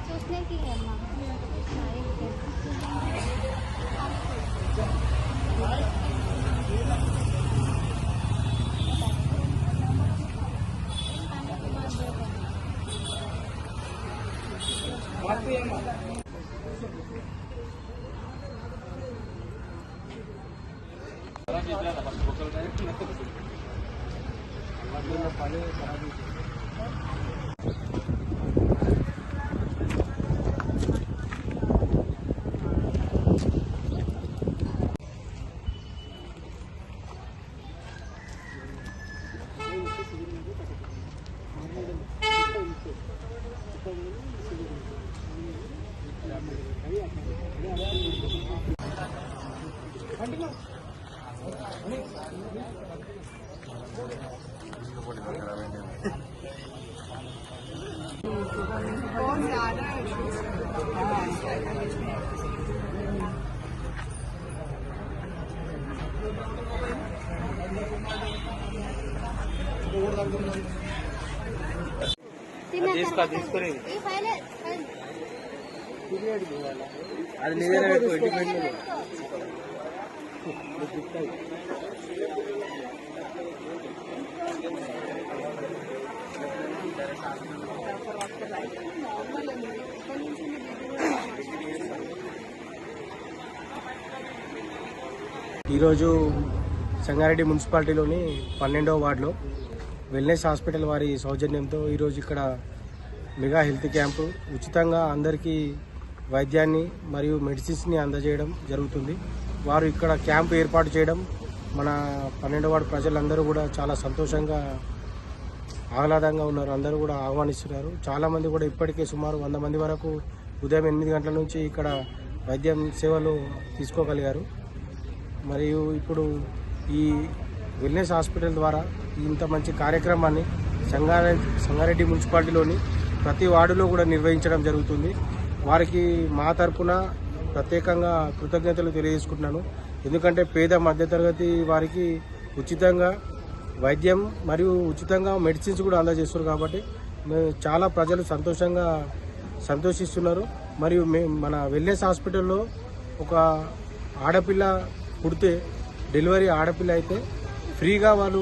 चूसने की है माँ ఈరోజు సంగారెడ్డి మున్సిపాలిటీలోని 12వ వార్డులో వెల్నెస్ హాస్పిటల్ వారి సౌజన్యంతో ఈరోజు ఇక్కడ మెగా హెల్త్ క్యాంపు ఉచితంగా అందరికీ వైద్యాన్ని మరియు మెడిసిన్స్ని అందజేయడం జరుగుతుంది. వారు ఇక్కడ క్యాంపు ఏర్పాటు చేయడం మన 12వ వార్డు ప్రజలందరూ కూడా చాలా సంతోషంగా ఆహ్లాదంగా ఉన్నారు. అందరూ కూడా ఆహ్వానిస్తున్నారు. చాలామంది కూడా ఇప్పటికే సుమారు 100 మంది వరకు ఉదయం 8 గంటల నుంచి ఇక్కడ వైద్యం సేవలు తీసుకోగలిగారు. మరియు ఇప్పుడు ఈ వెల్నెస్ హాస్పిటల్ ద్వారా ఇంత మంచి కార్యక్రమాన్ని సంగారెడ్డి మున్సిపాలిటీలోని ప్రతి వార్డులో కూడా నిర్వహించడం జరుగుతుంది. వారికి మా తరపున ప్రత్యేకంగా కృతజ్ఞతలు తెలియజేసుకుంటున్నాను. ఎందుకంటే పేద మధ్యతరగతి వారికి ఉచితంగా వైద్యం మరియు ఉచితంగా మెడిసిన్స్ కూడా అందజేస్తున్నారు. కాబట్టి చాలా ప్రజలు సంతోషిస్తున్నారు. మరియు మన వెల్నెస్ హాస్పిటల్లో ఒక ఆడపిల్ల పుడితే డెలివరీ ఆడపిల్ల అయితే ఫ్రీగా వాళ్ళు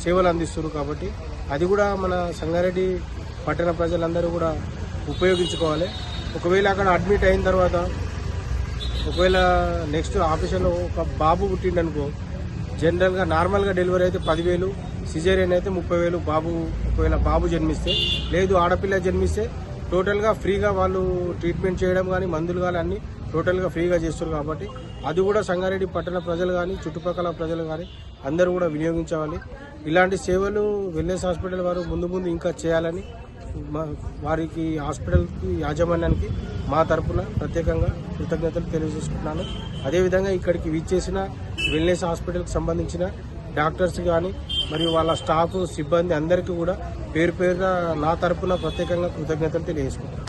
సేవలు అందిస్తున్నారు. కాబట్టి అది కూడా మన సంగారెడ్డి పట్టణ ప్రజలందరూ కూడా ఉపయోగించుకోవాలి. ఒకవేళ అక్కడ అడ్మిట్ అయిన తర్వాత ఒకవేళ నెక్స్ట్ ఆపరేషన్లో ఒక బాబు పుట్టిండనుకో, జనరల్గా నార్మల్గా డెలివరీ అయితే 10,000, సిజేరియన్ అయితే 30,000 ఒకవేళ బాబు జన్మిస్తే, లేదు ఆడపిల్ల జన్మిస్తే టోటల్గా ఫ్రీగా వాళ్ళు ట్రీట్మెంట్ చేయడం కానీ మందులు కానీ అన్నీ టోటల్గా ఫ్రీగా చేస్తారు. కాబట్టి అది కూడా సంగారెడ్డి పట్టణ ప్రజలు కానీ చుట్టుపక్కల ప్రజలు కానీ అందరూ కూడా వినియోగించాలి. ఇలాంటి సేవలు వెల్నెస్ హాస్పిటల్ వారు ముందు ఇంకా చేయాలని వారికి హాస్పిటల్కి యాజమాన్యానికి మా తరపున ప్రత్యేకంగా కృతజ్ఞతలు తెలియజేసుకుంటున్నాను. అదేవిధంగా ఇక్కడికి విచ్చేసిన వెల్నెస్ హాస్పిటల్కి సంబంధించిన డాక్టర్స్ కానీ మరియు వాళ్ళ స్టాఫ్ సిబ్బంది అందరికీ కూడా పేరు పేరుగా నా తరపున ప్రత్యేకంగా కృతజ్ఞతలు తెలియజేసుకుంటాను.